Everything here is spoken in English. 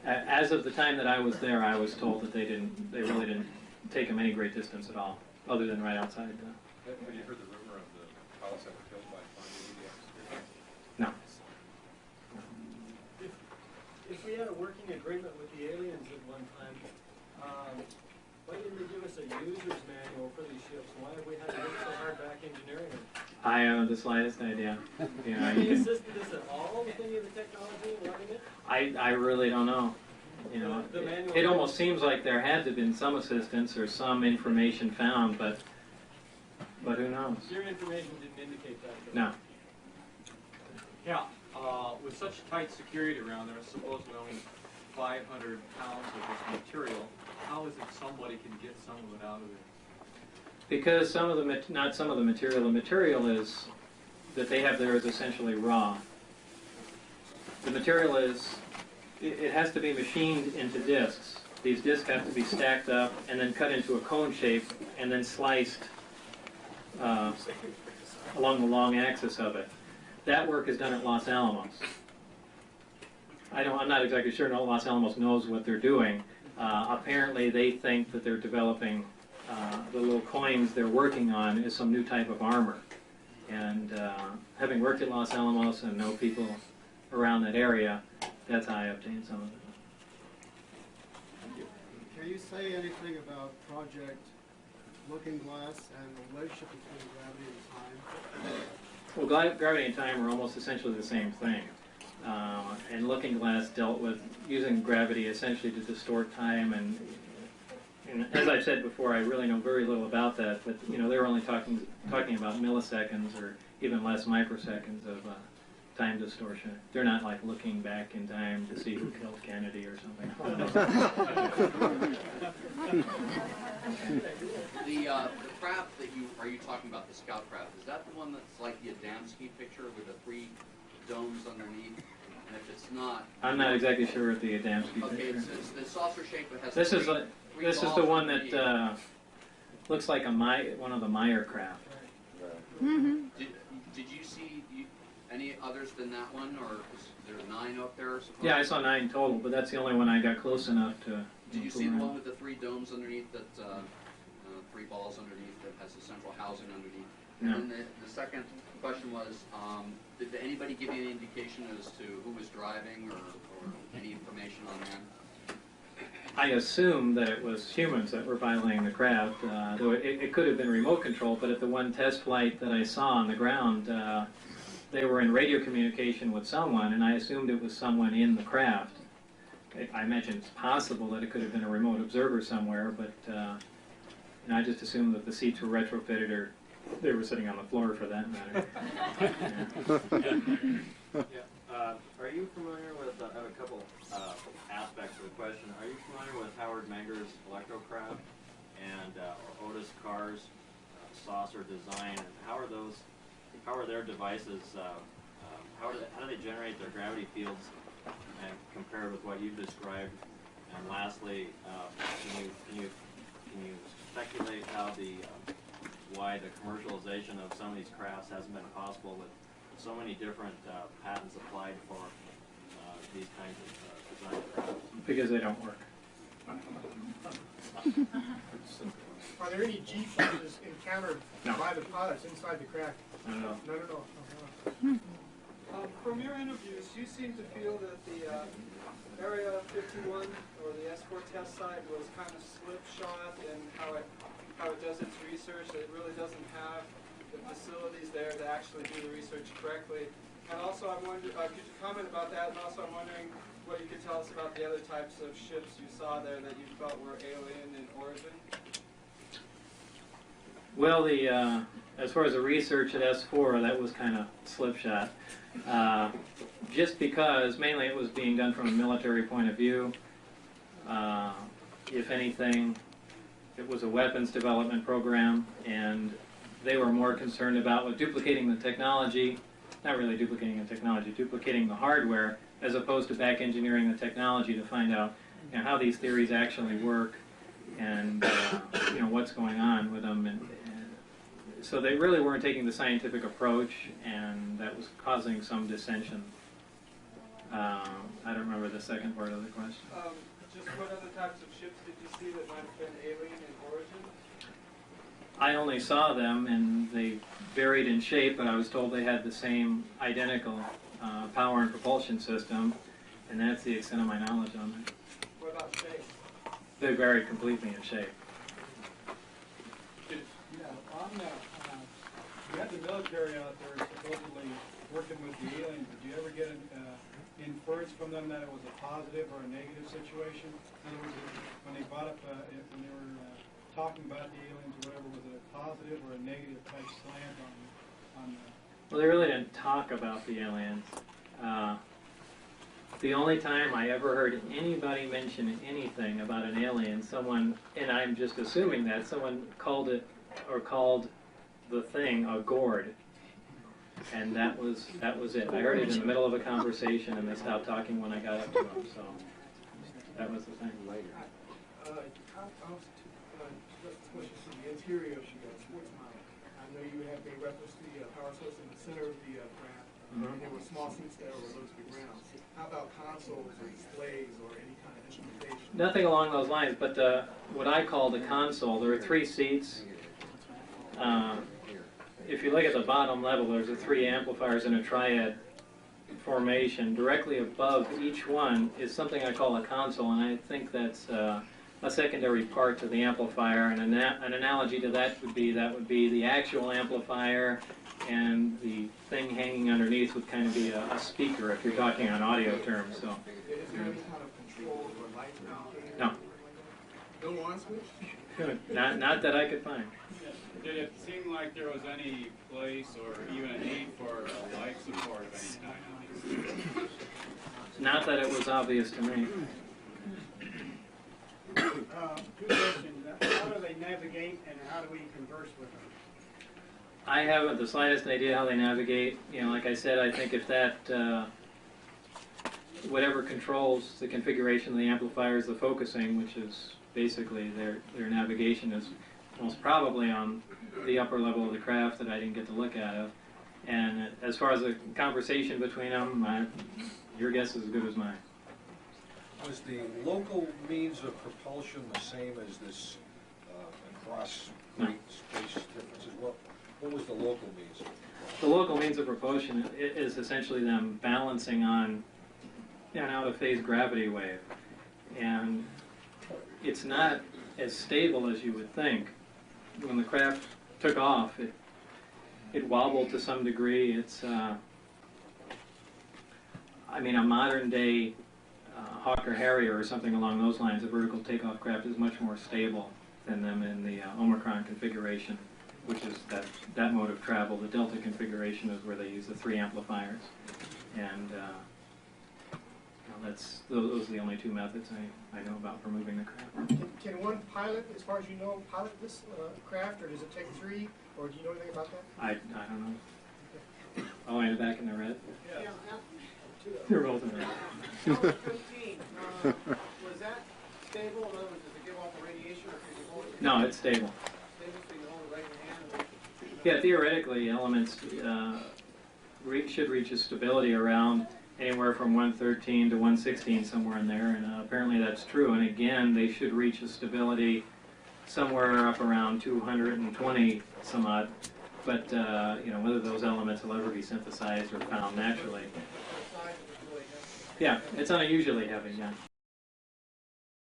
As of the time that I was there, I was told that they really didn't take them any great distance at all, other than right outside. Have you heard the rumor of the pilots that were killed by flying meteors? No. If we had a working agreement with the aliens at one time, why didn't they give us a user's manual for these ships? Why have we had to work so hard back engineering them? I haven't the slightest idea. You know, Have they assisted us at all with any of the technology and learning it? I really don't know. You know, it almost seems like there had to have been some assistance or some information found, but who knows? Your information didn't indicate that. No. Yeah, with such tight security around there, supposedly only 500 pounds of this material, how is it somebody can get some of it out of there? Because some of the the material is that they have there is essentially raw. The material is, it has to be machined into discs. These discs have to be stacked up and then cut into a cone shape and then sliced along the long axis of it. That work is done at Los Alamos. I'm not exactly sure Los Alamos knows what they're doing. Apparently they think that they're developing the little coins they're working on is some new type of armor. And having worked at Los Alamos and know people around that area, that's how I obtained some of it. Can you say anything about Project Looking Glass and the relationship between gravity and time? Well, gravity and time are almost essentially the same thing. And Looking Glass dealt with using gravity essentially to distort time, and as I've said before, I really know very little about that, but you know, they were only talking about milliseconds or even less microseconds of time distortion. They're not like looking back in time to see who killed Kennedy or something. The craft that are you talking about, the scout craft, is that the one that's like the Adamski picture with the 3 domes underneath? And if it's not, I'm not exactly sure what the Adamski okay, picture. it's the saucer shape that has. This is the one underneath. that looks like one of the Meyer craft. Did you see any others than that one, or is there 9 up there? Yeah, I saw 9 total, but that's the only one I got close enough to. Did you see the one with the 3 domes underneath, that 3 balls underneath, that has the central housing underneath? No. And then the second question was, did anybody give you any indication as to who was driving or any information on that? I assume that it was humans that were piloting the craft, though it could have been remote control, but at the one test flight that I saw on the ground, they were in radio communication with someone, and I assumed it was someone in the craft. I imagine it's possible that it could have been a remote observer somewhere, but I just assumed that the seats were retrofitted, or they were sitting on the floor for that matter. Are you familiar with, I have a couple aspects of the question. Are you familiar with Howard Menger's electrocraft and Otis Carr's saucer design? And how are their devices, how do they generate their gravity fields and compared with what you've described? And lastly, can you speculate how why the commercialization of some of these crafts hasn't been possible with so many different patents applied for these kinds of design crafts? Because they don't work. Are there any G-forces encountered by the pilots inside the craft? No. No. From your interviews, you seem to feel that the Area 51 or the escort test site was kind of slipshod in how it does its research. It really doesn't have the facilities there to actually do the research correctly. And also, I'm wondering, could you comment about that? And also, I'm wondering what you could tell us about the other types of ships you saw there that you felt were alien in origin. Well, as far as the research at S4, that was kind of slipshod. Just because mainly it was being done from a military point of view. If anything, it was a weapons development program, and they were more concerned about with duplicating the technology, not really duplicating the technology, duplicating the hardware, as opposed to back engineering the technology to find out how these theories actually work and what's going on with them. And so they really weren't taking the scientific approach, and that was causing some dissension. I don't remember the second part of the question. Just what other types of ships did you see that might have been alien in origin? I only saw them, and they varied in shape, but I was told they had the same identical power and propulsion system, and that's the extent of my knowledge on it. What about shape? They varied completely in shape. Yeah, on you had the military out there supposedly working with the aliens. Did you ever get an inference from them that it was a positive or a negative situation? In other words, when they brought up, when they were talking about the aliens or whatever, was it a positive or a negative type slant on Well, they really didn't talk about the aliens. The only time I ever heard anybody mention anything about an alien, someone, and I'm just assuming that, someone called it, or called the thing, a gourd. And that was it. I heard it in the middle of a conversation, and they stopped talking when I got up to them, so that was the thing. Question from the interior of the sports model. I know you have made reference to the power source in the center of the craft, and there were small seats that were low to the ground. How about consoles or displays or any kind of instrumentation? Nothing along those lines, but what I call the console, there are 3 seats. If you look at the bottom level, there's the 3 amplifiers in a triad formation. Directly above each one is something I call a console, and I think that's a secondary part to the amplifier. And an analogy to that would be the actual amplifier, and the thing hanging underneath would kind of be a speaker if you're talking on audio terms. So. Is there any kind of control or light mounting? No. No on switch? Not that I could find. Did it seem like there was any place or even a need for a life support of any kind? Not that it was obvious to me. Good question. How do they navigate and how do we converse with them? I haven't the slightest idea how they navigate. You know, like I said, I think if that, whatever controls the configuration of the amplifier is the focusing, which is basically their navigation, is most probably on the upper level of the craft that I didn't get to look at. And as far as the conversation between them, your guess is as good as mine. Was the local means of propulsion the same as this across great space differences? What was the local means? The local means of propulsion is essentially them balancing on an out-of-phase gravity wave. And it's not as stable as you would think. When the craft took off, it wobbled to some degree. It's, I mean, a modern-day Hawker Harrier or something along those lines, a vertical takeoff craft, is much more stable than them in the Omicron configuration, which is that mode of travel. The Delta configuration is where they use the 3 amplifiers, and those are the only 2 methods I know about for moving the craft. Can one pilot, as far as you know, pilot this craft, or does it take 3, or do you know anything about that? I don't know. Oh, and back in the red? Yeah. You're both in the red. Number 15, was that stable? In other words, does it give off the radiation, or can you hold it? No, it's stable. Stable, so you can hold it right in your hand? Yeah, theoretically, elements should reach a stability around anywhere from 113 to 116, somewhere in there, and apparently that's true. And again, they should reach a stability somewhere up around 220 some odd. But whether those elements will ever be synthesized or found naturally. Yeah, it's unusually heavy. Yeah.